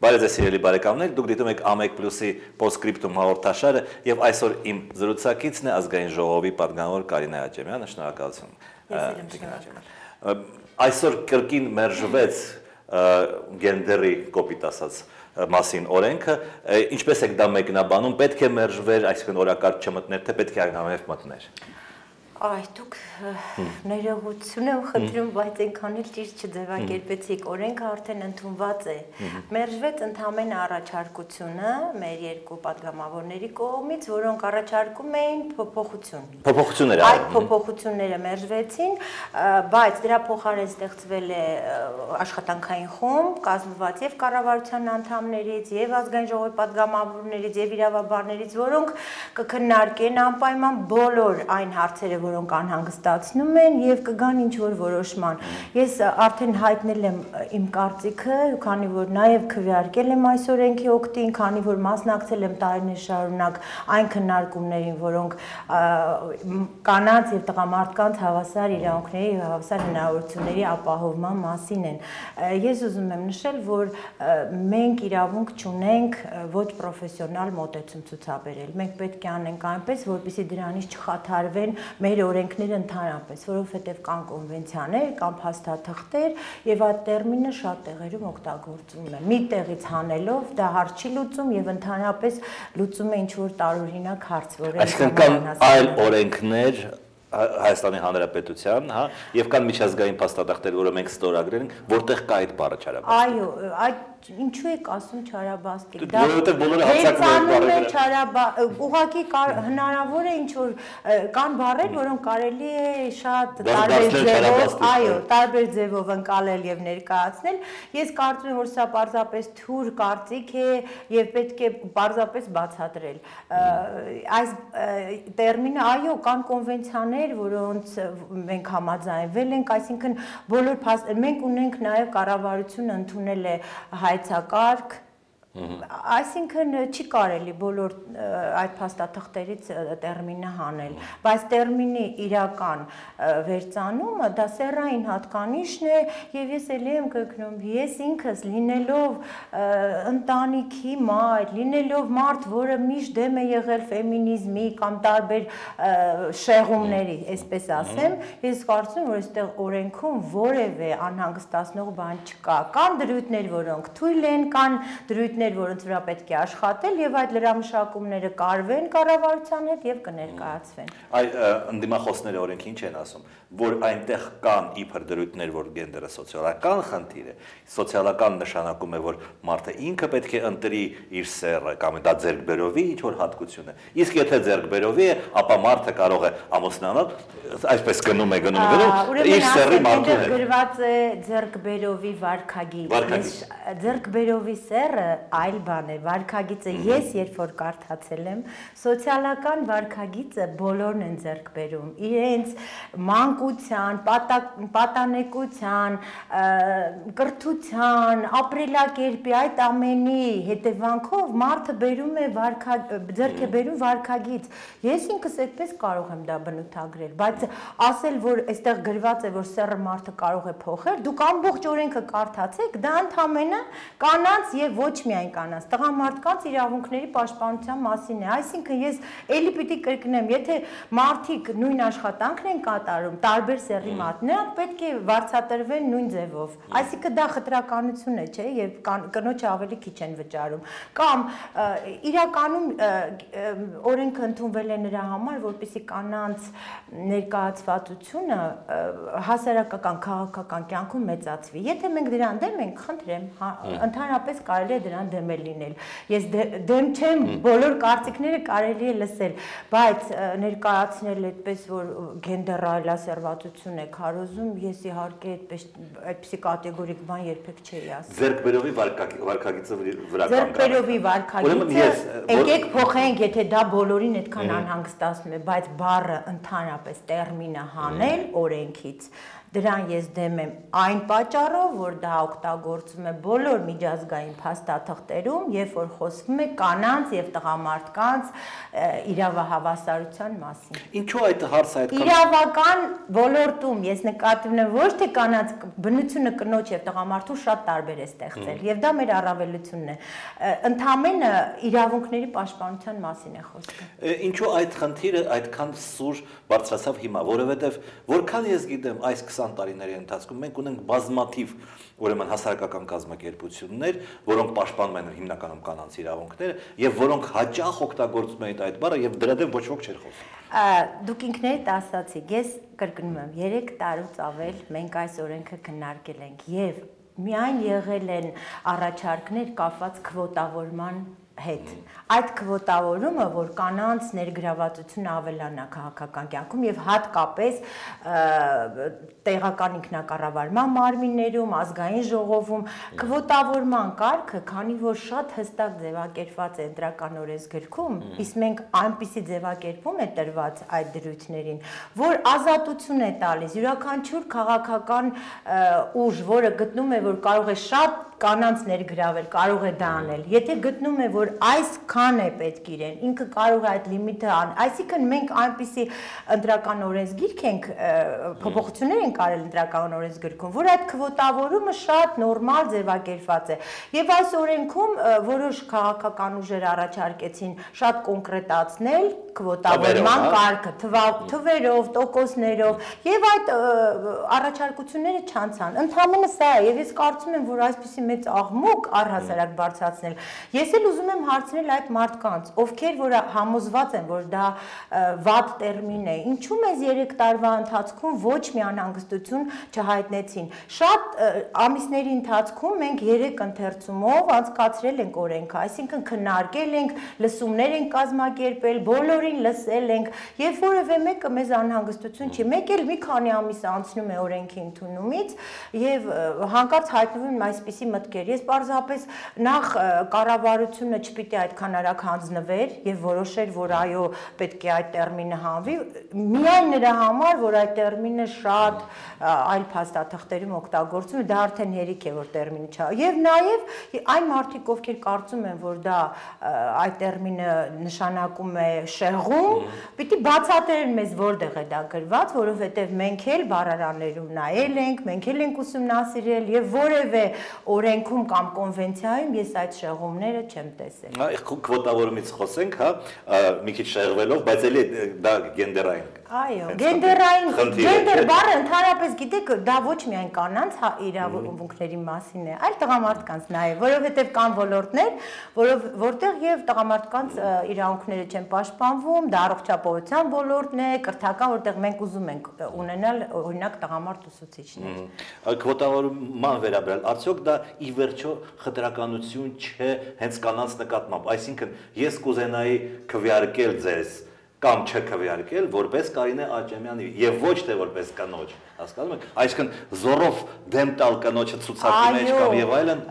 Բարև ձեզ սիրելի բարեկամներ, դուք դիտում եք A1+-ի Postscriptum հաղորդաշարը եւ այսօր իմ զրուցակիցն է ազգային ժողովի պատգամավոր Կարինե Աճեմյանը, շնորհակալություն։ Այսօր կրկին մերժվեց գենդերի կոպիտ ասած մասին օրենքը, ինչպես եք դա մեկնաբանում, պետք է մերժվեր, այսինքն օրակարգ չմտներ, թե պետք է այնուամենայնիվ մտներ։ Այ դուք ներողություն եմ խնդրում, բայց այնքան էլ ճիշտ չձևակերպեցիք, օրենքը արդեն ընդունված է։ Մերժվեց ընդհանրեն առաջարկությունը մեր երկու պատգամավորների կողմից, որոնք առաջարկում էին փոփոխություն։ Փոփոխություններ Այդ փոփոխությունները մերժվեցին, բայց դրա փոխարեն ստեղծվել է աշխատանքային խումբ, կազմված եւ կառավարության անդամներից, եւ ազգային ժողովի պատգամավորներից, եւ իրավաբաններից, որոնք կքննարկեն անպայման բոլոր այն հարցերը, որոնք անհանգստացնում են եւ կգան ինչ-որ որոշման։ Ես արդեն հայտնել եմ իմ կարծիքը, քանի որ նաեւ քվեարկել եմ այս օրենքի օգտին, քանի որ մասնակցել եմ տարիներ շարունակ այն քննարկումներին, որոնք կանանց եւ տղամարդկանց հավասար իրավունքների եւ հավասար հնարավորությունների ապահովման մասին են։ Ես ուզում եմ նշել, որ մենք իրավունք չունենք ոչ պրոֆեսիոնալ մոտեցում ցուցաբերել։ Մենք պետք է անենք այնպես, որպեսզի դրանից չխաթարվեն մեր օրենքները ընդհանրապես, որովհետև կան կոնվենցիաներ, կան փաստաթղթեր եւ այդ տերմինը շատ տեղերում օգտագործվում է։ Մի տեղից հանելով դա հարց չի լուծում եւ ընդհանրապես լուծում է ինչ-որ տարօրինակ հարց, որը այսինքն կան այլ օրենքներ Հայաստանի Հանրապետության, հա, եւ կան միջազգային փաստաթղթեր, որը մենք ստորագրել ենք, որտեղ կա այդ բառը չարաբաստիկ։ Այո, այդ ինչու եք ասում չարաբաստիկ։ Դա որովհետեւ բոլորը հացակներ ուղղակի հնարավոր է ինչ որ կան բառեր, որոնք կարելի է շատ տարբեր ձևով, այո, տարբեր ձևով ընկալել եւ ներկայացնել։ Ես կարծում եմ, որ սա պարզապես թուր կարծիք է եւ պետք է պարզապես բացատրել։ Այս տերմինը, այո, կան կոնվենցիաներ, որոնց մենք համաձայնվել ենք, այսինքն բոլոր մենք ունենք նաև կառավարությունը ընդունել է հայեցակարգ, այսինքն չի կարելի բոլոր այդ փաստաթղթերից տերմինը հանել, բայց տերմինի իրական վերծանումը դա սեռային հատկանիշն է եւ ես ելի եմ կրկնում, ես ինքս լինելով ընտանիքի մայր, լինելով մարդ, որը միշտ դեմ է եղել ֆեմինիզմի կամ տարբեր շեղումների, այսպես ասեմ, ես կարծում եմ, որ այստեղ օրենքում որևէ անհանգստացնող բան չկա, կան դրույթներ, որոնք թույլ են, կան դրույթներ, որոնց վրա պետք է աշխատել եւ այդ լրամշակումները կարվեն կառավարության հետ եւ կներկայացվեն։ Այ ընդդիմախոսները օրենքի ինչ են ասում, որ այնտեղ կան իբր դրույթներ, որ գենդերը սոցիալական խնդիր է, սոցիալական նշանակում է, որ մարդը ինքը պետք է ընտրի իր սեռը կամ դա ձեռքբերովի ինչ որ հատկություն է։ Իսկ եթե ձեռքբերովի է, ապա մարդը կարող է ամուսնանալ, այսպես գնում է, իր սեռի մարդու հետ։ Գրված է ձեռքբերովի վարքագիծ։ Ձեռքբերովի սեռը այլ բան է, վարքագիծը ես երբ որ կարդացել եմ, սոցիալական վարքագիծը բոլորն են ձեռք բերում, իրենց մանկության, պատանեկության, կրթության, ապրելակերպի այդ ամենի հետևանքով մարդը բերում է ձեռք է բերում վարքագիծ։ Ես ինքս այդպես կարող եմ դա բնութագրել, բայց ասել, որ այստեղ գրված է, որ սեռը մարդը կարող է փոխել, դուք ամբողջ օրենքը կարդացեք, դա ընդհանրապես կանանց եւ ոչ միայն կանանց, տղամարդկանց իրավունքների պաշտպանության մասին է։ Այսինքն ես էլի պիտի կրկնեմ, եթե մարդիկ նույն աշխատանքն են կատարում, տարբեր սեռի մարդ, նրանք պետք է վարձատրվեն նույն ձևով։ Այսինքն դա խտրականություն է, չէ՞, եւ կնոջը ավելի քիչ են վճարում։ Կամ իրականում օրենքը ընդունվել է նրա համար, որպեսզի կանանց ներկայացվածությունը հասարակական քաղաքական կյանքում մեծացվի։ Եթե մենք դրան դեմ ենք, խնդրեմ, ընդհանրապես կարելի է դրան դեմ լինել։ Ես դեմ չեմ, բոլոր կարծիքները կարելի է լսել, բայց ներկայացնել այդպես, որ գենդեր այլասերվածություն է քարոզում, ես իհարկե այդպիսի կատեգորիկ բան երբեք չէի ասել։ Ձեռքբերովի վարքագիծը վրա կանգ Ձեռքբերովի վարքագիծը, եկեք փոխենք, եթե դա բոլորին այդքան անհանգստացնում է, բայց բառը ընդհանրապես տերմինը հանել օրենքից, Դրան ես դեմ եմ այն պատճառով, որ դա օգտագործվում է բոլոր միջազգային փաստաթղթերում, երբ որ խոսվում է կանանց եւ տղամարդկանց իրավահավասարության մասին։ Ինչու այդ հարցը այդքան Իրավական ոլորտում ես նկատի ունեմ ոչ թե կանանց բնությունը կնոջ եւ տղամարդու շատ տարբեր է ստեղծել եւ դա մեր առավելությունն է։ Ընդհանրապես իրավունքների պաշտպանության մասին է խոսքը։ Ինչու այդ խնդիրը այդքան սուր բարձրացավ հիմա, որովհետեւ որքան ես գիտեմ այս 20 տարիների ընթացքում մենք ունենք բազմաթիվ ուրեմն հասարակական կազմակերպություններ, որոնք պաշտպանում են հիմնականում կանանց իրավունքները եւ որոնք հաճախ օգտագործում են այդ բառը եւ դրա դեմ ոչ ոք չէր խոսում։ Դուք ինքներդ ասացիք, ես կրկնում եմ, 3 տարուց ավել մենք այս օրենքը քննարկել ենք եւ միայն եղել են առաջարկներ կապված քվոտավորման հետ։ Այդ քվոտավորումը, որ կանանց ներգրավվածությունը ավելանա քաղաքական կյանքում եւ հատկապես տեղական ինքնակառավարման մարմիններում, ազգային ժողովում, քվոտավորման կարգը, քանի որ շատ հստակ ձևակերպված է ընտրական օրենսգրքում, իսկ մենք այնպիսի ձևակերպում է տրված այդ դրույթներին, որ ազատություն է տալիս յուրաքանչյուր քաղաքական ուժ, որը գտնում է, որ կարող է շատ կանանց ներգրավել, կարող է դա անել։ Եթե գտնում է, որ այսքան է պետք իրեն, ինքը կարող է այդ լիմիտը անել։ Այսինքն մենք այնպիսի ընտրական օրենսգիրք ենք, փոփոխություններ ենք արել ընտրական օրենսգրքում, որ այդ քվոտավորումը շատ նորմալ ձևակերպված է։ Եվ այս օրենքում որոշ քաղաքական ուժեր առաջարկեցին շատ կոնկրետացնել քվոտավորման կարգը, թվերով, տոկոսներով, եւ այդ առաջարկությունները չանցան։ Ընդհանրապես սա է, եւ ես կարծում եմ, որ այսպիսի մեծ աղմուկ առհասարակ բարձրացնել։ Ես էլ ուզում եմ հարցնել այդ մարդկանց, ովքեր որ համոզված են, որ դա վատ տերմին է, ինչու մեզ 3 տարվա ընթացքում ոչ մի անհանգստություն չհայտնեցին։ Շատ ամիսների ընթացքում մենք 3 ընթերցումով անցկացրել ենք օրենքը, այսինքն քննարկել ենք, լսումներ ենք կազմակերպել, բոլորին լսել ենք, եւ որևէ մեկը մեզ անհանգստություն չի։ Մեկ էլ մի քանի ամիս անցնում է օրենքի ընդունումից եւ հանկարծ հայտնվում են այսպիսի մտքեր։ Ես պարզապես նախ կառավարությունը չպիտի այդքան արագ հանձնվեր եւ որոշեր, որ այո, պետք է այդ տերմինը հանվի, միայն նրա համար, որ այդ տերմինը շատ այլ փաստաթղթերում օգտագործվում է, դա արդեն հերիք է, որ տերմինը չա։ Եվ նաեւ այն մարդիկ, ովքեր կարծում են, որ դա այդ տերմինը նշանակում է շեղում, պիտի բացատրեն մեզ որտեղ է դա գրված, որովհետեւ մենք էլ բառարաններում նայել ենք, մենք էլ ենք ուսումնասիրել եւ որևէ օրենքում կամ կոնվենցիայում ես այդ շեղումները չեմ տեսել։ Քվոտավորումից խոսենք, հա, մի քիչ շեղվելով, բայց էլի դա գենդերային։ Այո, գենդերային, գենդեր բառը ընդհանրապես գիտեք, դա ոչ միայն կանանց իրավունքների մասին է, այլ տղամարդկանց նաեւ, որովհետեւ կան ոլորտներ, որտեղ եւ տղամարդկանց իրավունքները չեն պաշտպանվում, դա առողջապահության ոլորտն է, կրթական, որտեղ մենք ուզում ենք ունենալ օրինակ տղամարդ ուսուցիչներ։ Քվոտավորման վերաբերյալ, արդյոք դա ի վերջո խտրականություն չէ հենց կանանց նկատմամբ, այսինքն ես կուզենայի քվեարկել ձեզ կամ չքվեարկել որպես Կարինե Աճեմյանի եւ ոչ թե որպես կնոջ, հասկանում եք, այսինքն զորով դեմ տալ կնոջը ցուցակի մեջ կամ եւ այլն։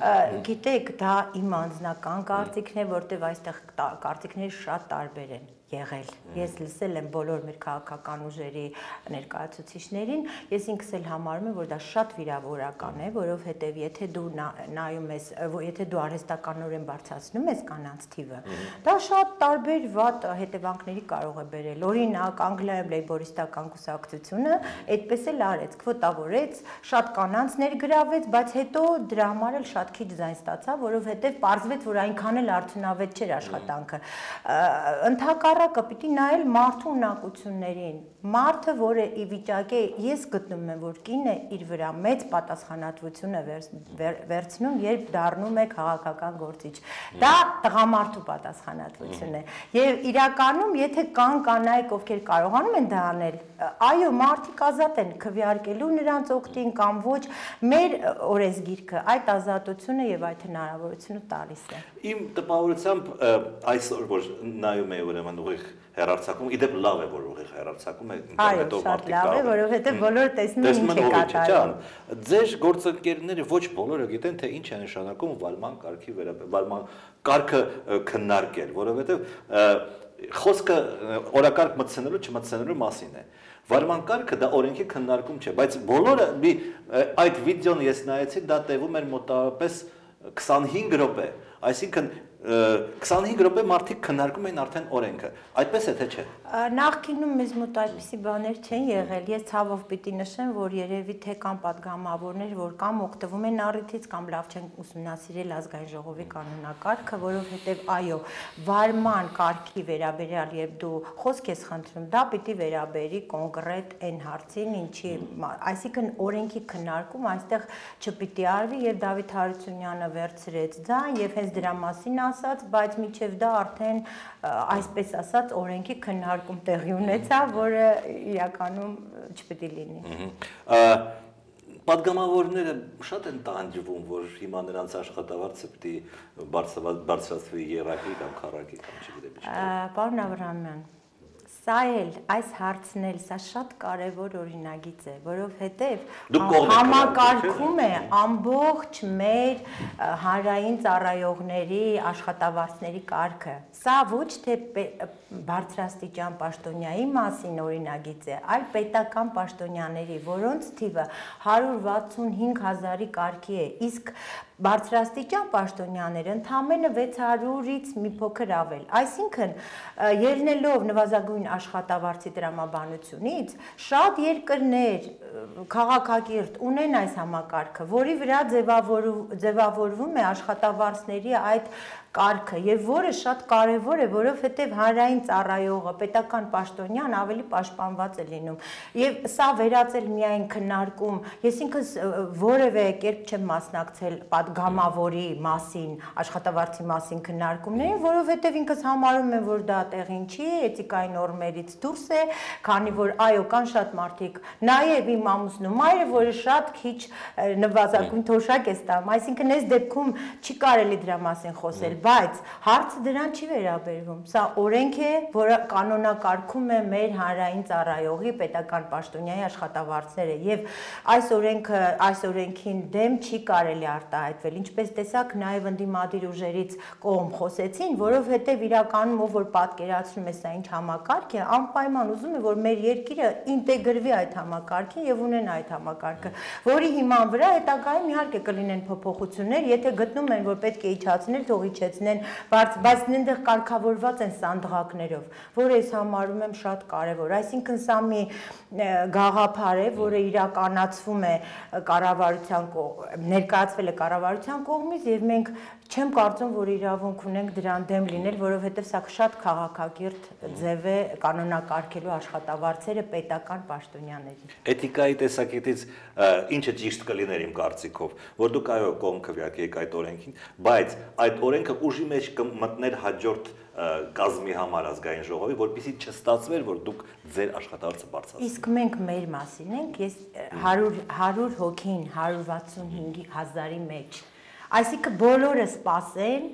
Գիտեք, դա իմ անձնական կարծիքն է, որտեվ այստեղ կարծիքները շատ տարբեր են եղել։ Ես լսել եմ բոլոր մեր քաղաքական ուժերի ներկայացուցիչներին, ես ինքս էլ համարում եմ, որ դա շատ վիրավորական է, որովհետև եթե դու նայում ես, եթե դու արհեստականորեն բարձրացնում ես կանանց թիվը, դա շատ տարբեր վատ հետևանքների կարող է բերել։ Օրինակ, Անգլիայում լեյբորիստական կուսակցությունը այդպես էլ արեց, քվոտավորեց, շատ կանանց ներգրավեց, բայց հետո դրա համար էլ շատ քիչ ձայն ստացավ, որովհետև պարզվեց, որ այնքան էլ արդյունավետ չէր աշխատանքը։ Ընդհակառակը պիտի նայել մարդու ունակություններին։ Մարդը, որը ի վիճակի է, ես գտնում եմ, որ կինը իր վրա մեծ պատասխանատվություն է վերցնում, երբ դառնում է քաղաքական գործիչ։ Դա տղամարդու պատասխանատվություն է։ Եվ իրականում, եթե կան կանայք, ովքեր կարողանում են դա անել, այո, մարդիկ ազատ են քվեարկելու նրանց օգտին կամ ոչ, մեր օրենսգիրքը այդ ազատությունը եւ այդ հնարավորությունը տալիս է։ Իմ տպավորությամբ այսօր որ նայում եմ ուրեմն ուղիղ հեռարձակում, իդեպ լավ է որ ուղիղ հեռարձակում է ինտերնետով մարդիկ կարող են, որովհետեւ բոլորը տեսնում են ինչ է կատարվում։ Ձեր գործընկերները ոչ բոլորը գիտեն թե ինչ է նշանակում վարման կարգի վարման կարգը քննարկել, որովհետեւ խոսքը օրակարգ մտցնելու չմտցնելու մասին է։ Վարման կարգը դա օրենքի քննարկում չէ, բայց բոլորը այդ վիդեոն ես նայեցի, դա տևում էր մոտավորապես 25 րոպե, այսինքն 25 րոպե մարդիկ քննարկում էին արդեն օրենքը, այդպես է թե չէ։ Նախկինում մեզ մոտ այդպիսի բաներ չեն եղել, ես ցավով պիտի նշեմ, որ երևի թե կան падգամավորներ, որ կամ օգտվում են առիթից, կամ լավ չեն ուսումնասիրել ազգային ժողովի կանոնակարգը, որովհետև այո, վարման կարգի վերաբերյալ, երբ դու խոսք ես խնդրում, դա պիտի վերաբերի կոնկրետ այն հարցին, ինչի, այսինքն օրենքի քննարկում այստեղ չպիտի արվի, եւ Դավիթ Հարությունյանը վերցրեց ձայն եւ հենց դրա մասին ասաց, բայց միջև դա արդեն այսպես ասած օրենքի քննարկում տեղի ունեցավ, որը իրականում չպետք է լինի։ Պատգամավորները շատ են տանջվում, որ հիմա նրանց աշխատավարձը պիտի բարձրացվի եռակի կամ քառակի կամ չգիտեմ ինչ։ Պարոն Աբրահամյան, սա էլ այս հարցն էլ սա շատ կարևոր օրինագիծ է, որովհետև համակարգում է ամբողջ մեր հանրային ծառայողների աշխատավարձների կարգը։ Սա ոչ թե բարձրաստիճան պաշտոնյայի մասին օրինագիծ է, այլ պետական պաշտոնյաների, որոնց թիվը 165,000-ի կարգի է, իսկ բարձրաստիճան պաշտոնյաները ընդամենը 600-ից մի փոքր ավել։ Այսինքն, ելնելով նվազագույն աշխատավարձի տրամաբանությունից, շատ երկրներ քաղաքակիրթ ունեն այս համակարգը, որի վրա ձևավորվում է աշխատավարձների այդ կարգը եւ որը շատ կարեւոր է, որովհետեւ հանրային ծառայողը, պետական պաշտոնյան ավելի պաշտպանված է լինում։ Եվ սա վերածել միայն քննարկում, ես ինքս որևէ կերպ չեմ մասնակցել падգամավորի մասին, աշխատավարձի մասին քննարկումներին, որովհետեւ ինքս համարում եմ, որ դա տեղին չի, էթիկայի նորմերից դուրս է, քանի որ այո, կան շատ մարդիկ, նաեւ իմ ամուսնու մայրը, որը շատ քիչ նվազագույն թոշակ է ստանում, այսինքն այս դեպքում չի կարելի դրա մասին խոսել, բայց հարցը դրան չի վերաբերվում։ Սա օրենք է, որը կանոնակարգում է մեր հանրային ծառայողի պետական պաշտոնյայի աշխատավարձերը եւ այս օրենքին դեմ չի կարելի արտահայտվել։ Ինչպես տեսակ, նաեւ ընդդիմադիր ուժերից կողմ խոսեցին, որովհետեւ իրականում ով որ պատկերացնում է սա ինչ համակարգ է, անպայման ուզում է, որ մեր երկիրը ինտեգրվի այդ համակարգին եւ ունենա այդ համակարգը, որի հիման վրա հետագայում իհարկե կլինեն փոփոխություններ, եթե գտնում են, որ պետք է իջացնել, թող իջեցնեն, բայց այնտեղ կարգավորված են սանդղակներով, որը ես համարում եմ շատ կարևոր։ Այսինքն սա մի գաղափար է, որը իրականացվում է ներկայացվել է կառավարության կողմից եւ մենք չեմ կարծում, որ իրավունք ունենք դրան դեմ լինել, որովհետեւ սա շատ քաղաքակիրթ ձև է կանոնակարգելու աշխատավարձերը պետական պաշտոնյաների։ Էթիկայի տեսակետից ինչը ճիշտ կլիներ իմ կարծիքով, որ դուք այո կողմ քվեարկեիք այդ օրենքին, բայց այդ օրենքը ուժի մեջ կմտներ հաջորդ կազմի համար ազգային ժողովի, որպեսզի չստացվեր, որ դուք ձեր աշխատավարձը բարձրացնեք։ Իսկ մենք մեր մասին ենք, ես 100 հոգին 165,000-ի մեջ, այսինքն բոլորը սպասեն,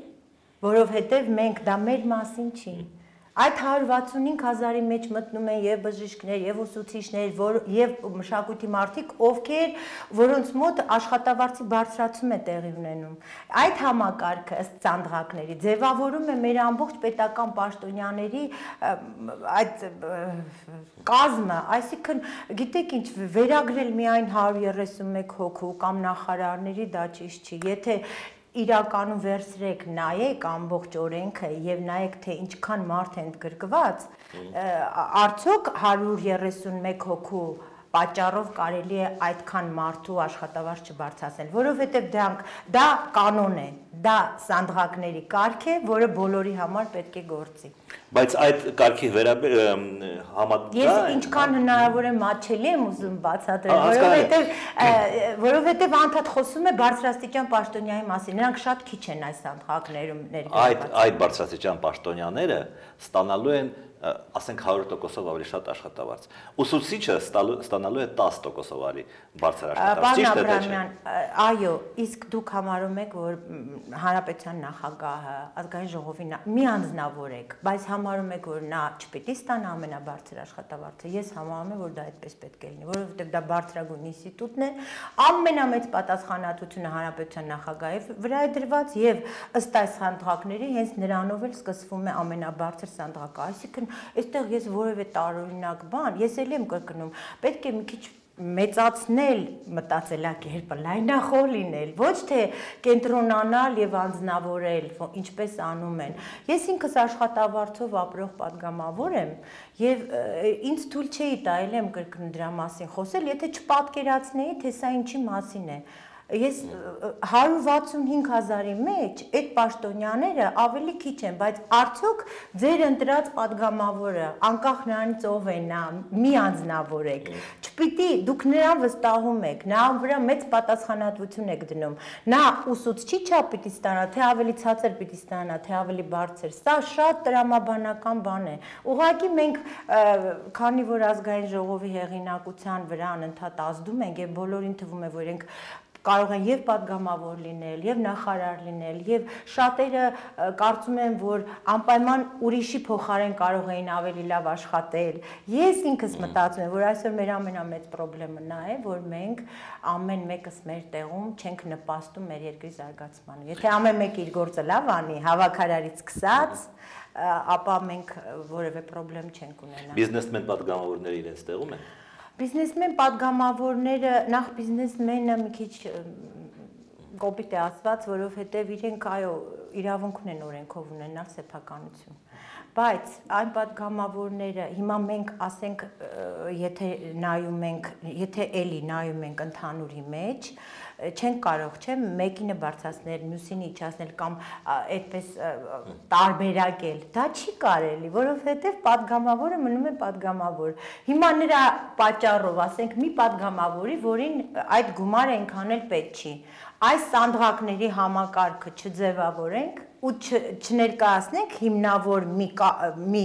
որովհետև մենք դա մեր մասին չի։ Այդ 165,000-ի մեջ մտնում են եւ բժիշկներ, եւ ուսուցիչներ, եւ մշակույթի մարդիկ, որոնց մոտ աշխատավարձի բարձրացում է տեղի ունենում։ Այդ համակարգը ըստ ծանդղակների ձևավորում է մեր ամբողջ պետական պաշտոնյաների այդ կազմը, այսինքն գիտեք ինչ, վերագրել միայն 131 հոգու կամ նախարարների դա ճիշտ չի։ Եթե իրականում վերցրեք, նայեք ամբողջ օրենքը եւ նայեք թե ինչքան մարդ է ընդգրկված, արդյոք 131 հոգու պատճառով կարելի է այդքան մարդու աշխատավարձ չբարձրացնել, որովհետև դա կանոն է, դա սանդղակների կարգ է, որը բոլորի համար պետք է գործի։ Բայց այդ կարգի Ես ինչքան հնարավոր է մատչելի եմ ուզում բացատրել, որովհետև անդադ խոսում է բարձրաստիճան պաշտոնյայի մասին, նրանք շատ քիչ են այս սանդղակներում ներկայացված։ Այդ բարձրաստիճան պաշտոնյաները ստանալու են ասենք 100%-ով ավելի շատ աշխատավարձ։ Ուսուցիչը ստանալու է 10%-ով ավելի բարձր աշխատավարձ։ Պարոն Աբրահամյան, այո, իսկ դուք համարում եք, որ հանրապետության նախագահը, ազգային ժողովի մի անձնավորեք, բայց համարում եք, որ նա չպետք է ստանա ամենաբարձր աշխատավարձը, ես համարում եմ, որ դա այդպես պետք է լինի, որովհետև դա բարձրագույն ինստիտուտն է, ամենամեծ պատասխանատվությունը հանրապետության նախագահի վրա է դրված եւ ըստ այս սանդղակների հենց նրանով էլ սկսվում է ամենաբարձր սանդղակը, այսինքն այստեղ ես որևէ տարօրինակ բան, ես էլ եմ կրկնում, պետք է մի քիչ մեծացնել մտածելակերպը, լայնախոհ լինել, ոչ թե կենտրոնանալ եւ անձնավորել, ինչպես անում են։ Ես ինքս աշխատավարձով ապրող падգամավոր եմ եւ ինձ թույլ չէի տալ եմ կրկնում դրա մասին խոսել, եթե չպատկերացնեի, թե սա ինչի մասին է։ Ես 165,000-ի մեջ այդ պաշտոնյաները ավելի քիչ են, բայց արդյոք ձեր ընտրած падգամավորը, անկախ նրանից ով է նա, մի անձնավոր եք, չպիտի դուք նրան վստահում եք, նա վրա մեծ պատասխանատվություն եք դնում, նա ուսուցչի չափ պիտի ստանա, թե ավելի ցածր պիտի ստանա, թե ավելի բարձր, սա շատ տրամաբանական բան է։ Ուղղակի մենք, քանի որ ազգային ժողովի հեղինակության վրա անընդհատ ազդում ենք եւ բոլորին թվում է, որ ենք կարող են եւ падգամավոր լինել, եւ նախարար լինել, եւ շատերը կարծում են, որ անպայման ուրիշի փոխարեն կարող էին ավելի լավ աշխատել։ Ես ինքս մտածում եմ, որ այսօր մեր ամենամեծ խնդրեմը նա է, որ մենք ամեն մեկս մեր տեղում չենք նպաստում մեր երկրի զարգացմանը։ Եթե ամեն մեկը իր գործը լավ անի, հավաքարարից սկսած, ապա մենք որևէ խնդրեմ չենք ունենա։ Բիզնեսմեն падգամավորները իրենց տեղում են։ Բիզնեսմեն падգամավորները նախ բիզնեսմենը մի քիչ կոպիտ է ասված, որովհետև իրենք այո իրավունք ունեն օրենքով ունենալ սեփականություն։ Բայց այն падգամավորները հիմա մենք ասենք եթե նայում ենք, եթե էլի նայում ենք ընդհանուրի մեջ, չենք կարող, չէ՞, մեկինը բարձրացնել, մյուսին իջացնել կամ այդպես տարբերակել։ Դա չի կարելի, որովհետև падգամավորը մնում է падգամավոր։ Հիմա նրա պատճառով, ասենք, մի падգամավորի, որին այդ գումարը այնքան էլ պետք չի։ Այս սանդղակների համակարգը չձևավորենք ու չներկայացնենք հիմնավոր մի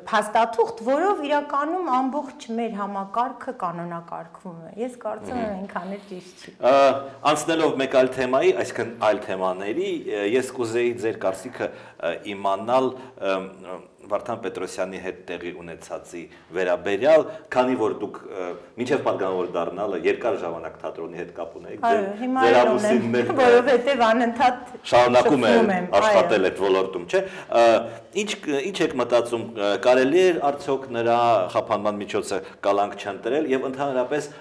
փաստաթուղթ, որով իրականում ամբողջ մեր համակարգը կանոնակարգվում է։ Ես կարծում եմ այնքան էլ ճիշտ չի։ Անցնելով մեկ այլ թեմայի, այսինքն այլ թեմաների, ես կուզեի ձեր կարծիքը իմանալ Վարդան Պետրոսյանի հետ տեղի ունեցածի վերաբերյալ, քանի որ դուք մինչև падգամավոր դառնալը երկար ժամանակ թատրոնի հետ կապ ունեիք, ձեր ամուսինն որովհետև անընդհատ շարունակում է աշխատել այդ ոլորտում, չէ՞։ Ինչ եք մտածում, կարելի է արդյոք նրա խափանման միջոցը կալանք չընտրել եւ ընդհանրապես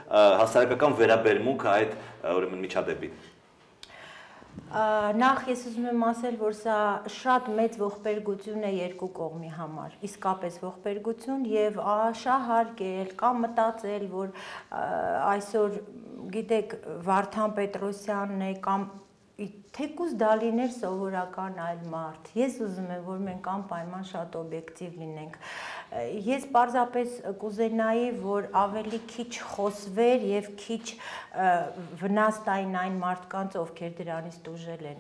հասարակական վերաբերմունքը այդ ուրեմն միջադեպին։ Նախ ես ուզում եմ ասել, որ սա շատ մեծ ողբերգություն է երկու կողմի համար, իսկապես ողբերգություն եւ շահարկել կամ մտածել, որ այսօր գիտեք Վարդան Պետրոսյանն է կամ թեկուզ դա լիներ սովորական այլ մարդ։ Ես ուզում եմ, որ մենք անպայման շատ օբյեկտիվ լինենք։ Ես պարզապես կուզենայի, որ ավելի քիչ խոսվեր եւ քիչ վնաս տային այն մարդկանց, ովքեր դրանից տուժել են։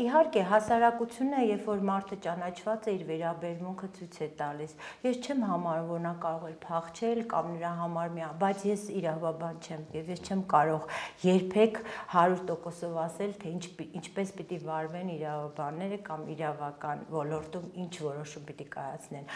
Իհարկե, հասարակությունը, երբ որ մարդը ճանաչված է, իր վերաբերմունքը ցույց է տալիս։ Ես չեմ համարում, որ նա կարող է փախչել կամ նրա համար բայց ես իրավաբան չեմ եւ ես չեմ կարող երբեք 100%-ով ասել, թե ինչպես պիտի վարվեն իրավաբանները կամ իրավական ոլորտում ինչ որոշում պիտի կայացնեն։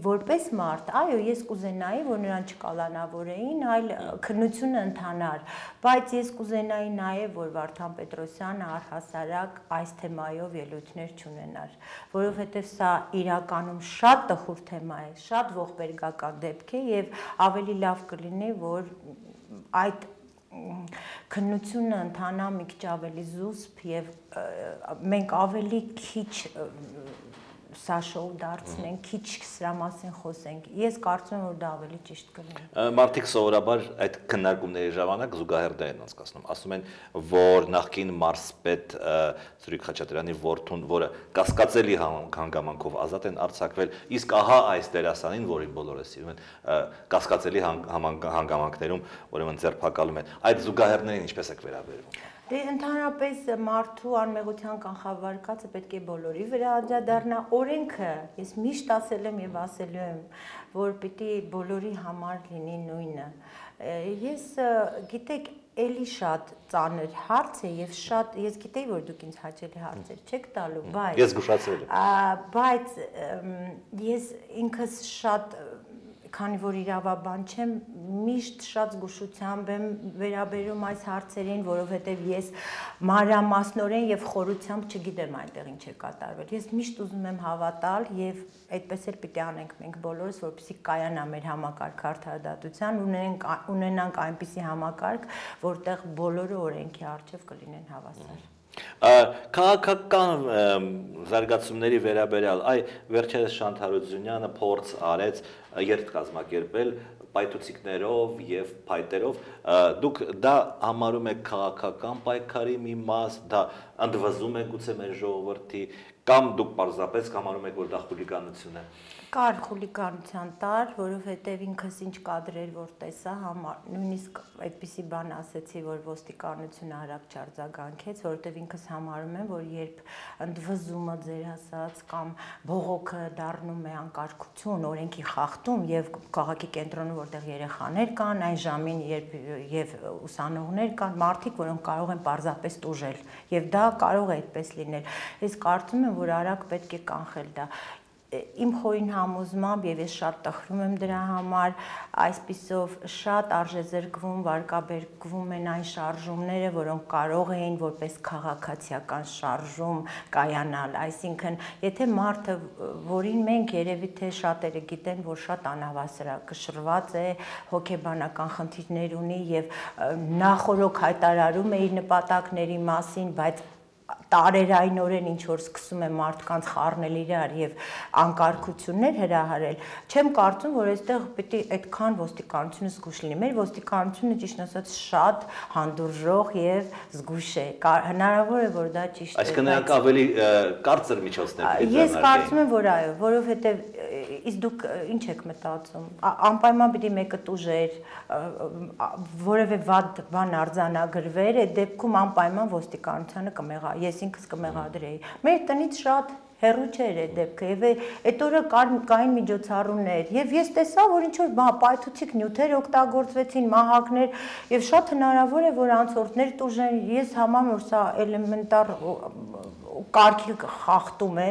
Որպես մարդ, այո, ես կուզենայի, որ նրան չկալանավորեին, այլ քննությունը ընթանար, բայց ես կուզենայի նաև, որ Վարդան Պետրոսյանը առհասարակ այս թեմայով ելույթներ չունենար, որովհետև սա իրականում շատ տխուր թեմա է, շատ ողբերգական դեպք է եւ ավելի լավ կլինի, որ այդ քննությունը ընթանա մի քիչ ավելի զուսպ եւ մենք ավելի քիչ սա շոու դարձնենք, քիչ սրա մասին խոսենք։ Ես կարծում եմ, որ դա ավելի ճիշտ կլինի։ Մարդիկ սովորաբար այդ քննարկումների ժամանակ զուգահեռներ են անցկացնում։ Ասում են, որ նախկին մարզպետ Սուրիկ Խաչատրյանի որդուն, որը կասկածելի հանգամանքով ազատ են արձակվել, իսկ ահա այս դերասանին, որին բոլորը սիրում են, կասկածելի հանգամանքներում ուրեմն ձերբակալում են։ Այդ զուգահեռներին ինչպես եք վերաբերվում։ Դե ընդհանրապես մարդու անմեղության կանխավարկածը պետք է բոլորի վրա անդրադառնա։ Օրենքը, ես միշտ ասել եմ եւ ասելու եմ, որ պիտի բոլորի համար լինի նույնը։ Ես գիտեք, էլի շատ ծանր հարց է եւ շատ ես գիտեի որ դուք ինձ հաճելի հարցեր չեք տալու, բայց ես զգուշացել եմ։ Բայց ես ինքս շատ քանի որ իրավաբան չեմ, միշտ շատ զգուշությամբ եմ վերաբերում այս հարցերին, որովհետև ես մանրամասնորեն եւ խորությամբ չգիտեմ այնտեղ ինչ է կատարվել։ Ես միշտ ուզում եմ հավատալ եւ այդպես էլ պիտի անենք մենք բոլորս, որպեսզի կայանա մեր համակարգ արդարադատության, ունենանք այնպիսի համակարգ, որտեղ բոլորը օրենքի առջև կլինեն հավասար։ Քաղաքական զարգացումների վերաբերյալ վերջերս Շանթ Հարությունյանը փորձ արեց երթ կազմակերպել պայթուցիկներով եւ փայտերով դուք դա համարում եք քաղաքական պայքարի մի մաս, դա ընդվզում է գուցե մեր ժողովրդի կամ դուք պարզապես համարում եք որ դա խուլիգանություն է։ Կար խուլիգանության տար, որովհետև ինքս ինչ կադրեր որ տեսա, նույնիսկ այդպիսի բան ասեցի, որ ոստիկանությունը արագ չարձագանքեց, որովհետև ինքս համարում եմ, որ երբ ընդվզումը ձեր ասած կամ բողոքը դառնում է անկարգություն, օրենքի խախտում եւ քաղաքի կենտրոնում որտեղ երեխաներ կան, այն ժամին եւ ուսանողներ կան, մարդիկ, որոնք կարող են պարզապես տուժել, եւ դա կարող է այդպես լինել։ Ես կարծում եմ, որ արագ պետք է կանխել դա։ Իմ խորին համոզմամբ եւ ես շատ տխրում եմ դրա համար, այսպիսով շատ արժեզրկվում, վարկաբերվում են այն շարժումները, որոնք կարող էին որպես քաղաքացիական շարժում կայանալ, այսինքն, եթե մարդը, որին մենք երևի թե շատերը գիտեն, որ շատ անհավասարակշռված է, հոգեբանական խնդիրներ ունի եւ նախօրոք հայտարարում է իր նպատակների մասին, բայց տարերայնորեն ինչ որ սկսում է մարդկանց խառնել իրար եւ անկարգություններ հրահարել, չեմ կարծում, որ այստեղ պիտի այդքան ոստիկանությունը զգուշ լինի։ Մեր ոստիկանությունը ճիշտ ասած շատ հանդուրժող եւ զգուշ է։ Հնարավոր է, որ դա ճիշտ է։ Այսինքն նրանք ավելի կարծր միջոցներ պիտի ձեռնարկեն։ Ես կարծում եմ, որ այո, որովհետեւ իսկ դուք ինչ եք մտածում։ Անպայման պիտի մեկը տուժեր, որևէ վատ բան արձանագրվեր, այդ դեպքում անպայման ոստիկանությանը կմեղա։ Ես ինքս կմեղադրեի։ Մեր տնից շատ հեռու չէր այդ դեպքը եւ այդ օրը կային միջոցառումներ եւ ես տեսա որ ինչ որ պայթուցիկ նյութեր օգտագործվեցին, մահակներ եւ շատ հնարավոր է որ անցորդներ տուժեն։ Ես համարում որ սա էլեմենտար կարգի խախտում է,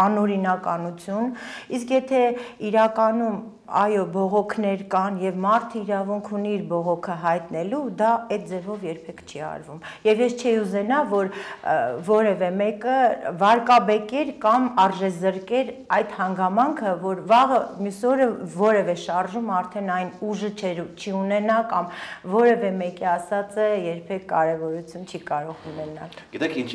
անօրինականություն, իսկ եթե իրականում այո բողոքներ կան եւ մարդը իրավունք ունի իր բողոքը հայտնելու, դա այդ ձևով երբեք չի արվում։ Եվ ես չի ուզենա, որ որևէ մեկը վարկաբեկեր կամ արժեզրկեր այդ հանգամանքը, որ վաղը մյուս օրը որևէ շարժում արդեն այն ուժը չի ունենա կամ որևէ մեկի ասածը երբեք կարևորություն չի կարող ունենալ։ Գիտեք ինչ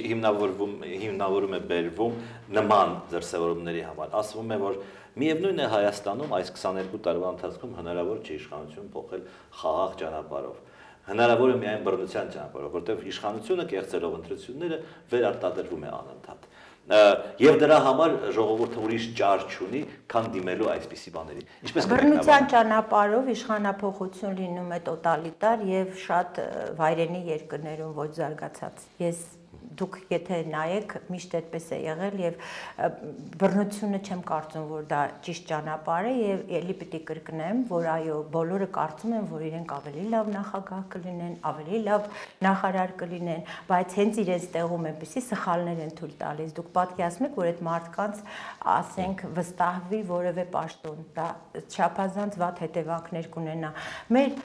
հիմնավորում է բերվում նման դրսևորումների համար։ Ասվում է, որ միևնույն է Հայաստանում այս 22 տարվա ընթացքում հնարավոր չէ իշխանություն փոխել խաղաղ ճանապարհով։ Հնարավոր է միայն բռնության ճանապարհով, որտեղ իշխանությունը կեղծելով ընտրությունները վերարտադրվում է անընդհատ։ Եվ դրա համար ժողովուրդը ուրիշ ճար չունի, քան դիմելու այսպիսի բաների։ Ինչպես բռնության ճանապարհով իշխանափոխություն լինում է տոտալիտար եւ շատ վայրենի երկրներում ոչ զարգացած։ Դուք եթե նայեք միշտ այդպես է եղել եւ բռնությունը չեմ կարծում որ դա ճիշտ ճանապարհ է եւ ելի պիտի կրկնեմ որ այո բոլորը կարծում են որ իրենք ավելի լավ նախագահ կլինեն, ավելի լավ նախարար կլինեն, բայց հենց իրենց տեղում այնպեսի սխալներ են թույլ տալիս։ Դուք պատկերացնում եք որ այդ մարդկանց ասենք վստահվի որևէ պաշտոն, դա չափազանց վատ հետևանքներ կունենա։ Մեր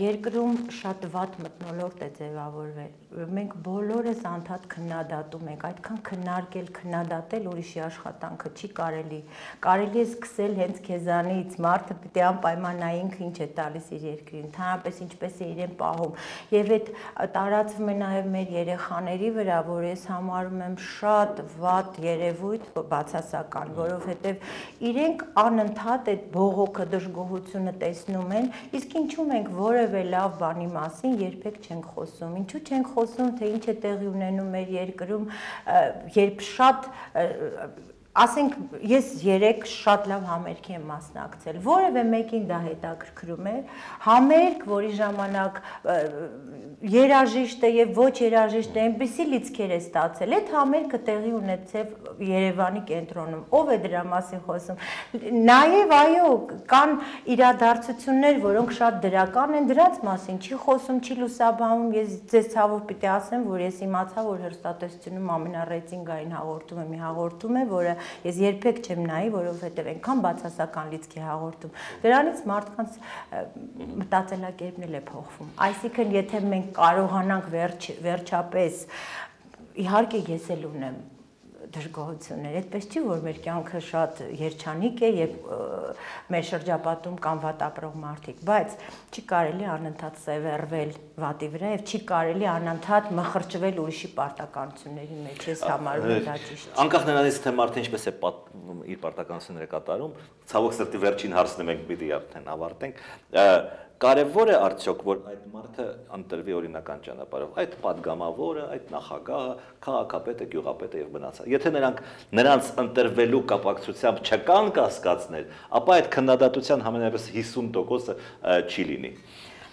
երկրում շատ վատ մթնոլորտ է ձևավորվել։ Մենք բոլորս անդադ քննադատում ենք, այդքան քննարկել, քննադատել ուրիշի աշխատանքը չի կարելի։ Կարելի է սկսել հենց քեզանից, մարդը պիտի անպայման նայ ինքը ինչ է տալիս իր երկրին, ընդհանրապես ինչպես է իրեն պահում։ Եվ այդ տարածվում է նաև մեր երեխաների վրա, որ ես համարում եմ շատ վատ երևույթ, բացասական, որովհետև իրենք անընդհատ այդ բողոքը, դժգոհությունը տեսնում են, իսկ ինչու մենք որևէ լավ բանի մասին երբեք չենք խոսում։ Ինչու չենք խոսում, թե ինչ է տեղի ունենում մեր երկրում, երբ շատ ասենք ես 3 շատ լավ համերգի եմ մասնակցել, որևէ մեկին դա հետաքրքրում է, համերգ, որի ժամանակ երաժիշտը եւ ոչ երաժիշտը այնպեսի լիցքեր է ստացել, այդ համերգը տեղի ունեցավ Երևանի կենտրոնում, ով է դրա մասին խոսում։ Նաեւ այո, կան իրադարձություններ, որոնք շատ դրական են, դրանց մասին չի խոսում, չի լուսաբանում, ես ձեզ ցավով պիտի ասեմ, որ ես իմացա, որ հեռուստատեսությունում ամենառեյտինգային հաղորդումը մի հաղորդում է, որը ես երբեք չեմ նայի, որովհետև այնքան բացասական լիցքի հաղորդում։ Դրանից մարդկանց մտածելակերպն էլ է փոխվում։ Այսինքն, եթե մենք կարողանանք վերջապես, իհարկե ես էլ ունեմ դժգոհություններ, այդպես չի, որ մեր կյանքը շատ երջանիկ է եւ մեր շրջապատում կան վատ ապրող մարդիկ, բայց չի կարելի անընդհատ սևեռվել վատի վրա եւ չի կարելի անընդհատ մխրճվել ուրիշի պարտականությունների մեջ, ես համարում եմ դա ճիշտ չէ։ Անկախ նրանից, թե մարդը ինչպես է իր պարտականությունները կատարում, ցավոք սրտի վերջին հարցը մենք պիտի արդեն ավարտենք, կարևոր է արդյոք, որ այդ մարդը ընտրվի օրինական ճանապարհով, այդ падգամավորը, այդ նախագահը, քաղաքապետը, գյուղապետը եւ մնացած։ Եթե նրանց ընտրվելու կապակցությամբ չկան կասկածներ, ապա այդ քննադատության համենայնպես 50%-ը չի լինի։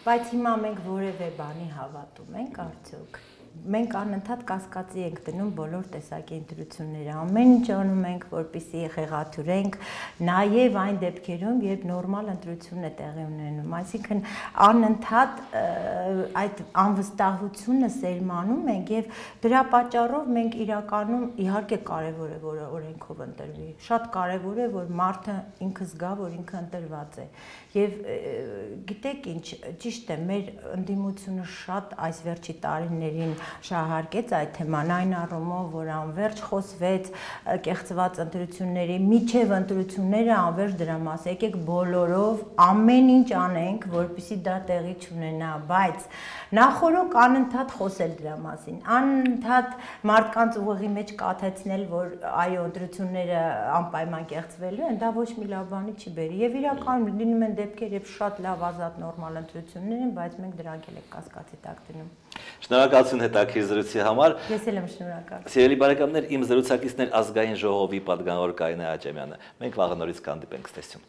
Բայց հիմա մենք որևէ բանի հավատում ենք արդյոք։ Մենք անընդհատ կասկածի ենք դնում բոլոր տեսակի ընտրությունները, ամեն ինչ անում ենք, որպեսզի խեղաթյուրենք, նաև այն դեպքերում, երբ նորմալ ընտրությունն է տեղի ունենում, այսինքն անընդհատ այդ անվստահությունը սերմանում ենք եւ դրա պատճառով մենք իրականում իհարկե կարեւոր է, որ օրենքով ընտրվի, շատ կարեւոր է, որ մարդը ինքը զգա, որ ինքը ընտրված է եւ գիտեք ինչ, ճիշտ է, մեր ընդդիմությունը շատ այս վերջի տարիներին շահարկեց այդ թեման այն առումով, որ անverջ խոսվեց կեղծված ընտրությունների, միջև ընտրությունները անverջ դրա մասին, եկեք բոլորով ամեն ինչ անենք, որպեսզի դա տեղի չունենա, բայց նախորոք անընդհատ խոսել դրա մասին, անընդհատ մարդկանց ուղեղի մեջ կաթեցնել, որ այո, ընտրությունները անպայման կեղծվելու են, դա ոչ մի լավ բանի չի բերի եւ իրականում լինում են դեպքեր, երբ շատ լավ ազատ նորմալ ընտրություններ են, բայց մենք դրանք էլ ենք կասկածի տակ դնում։ Շնորհակալություն հետաքրքիր զրույցի համար։ Ես էլ եմ շնորհակալ։ Սիրելի բարեկամներ, իմ զրուցակիցն էր ազգային ժողովի պատգամավոր Կարինե Աճեմյանը։ Մենք վաղը նորից կհանդիպենք, ցտեսություն։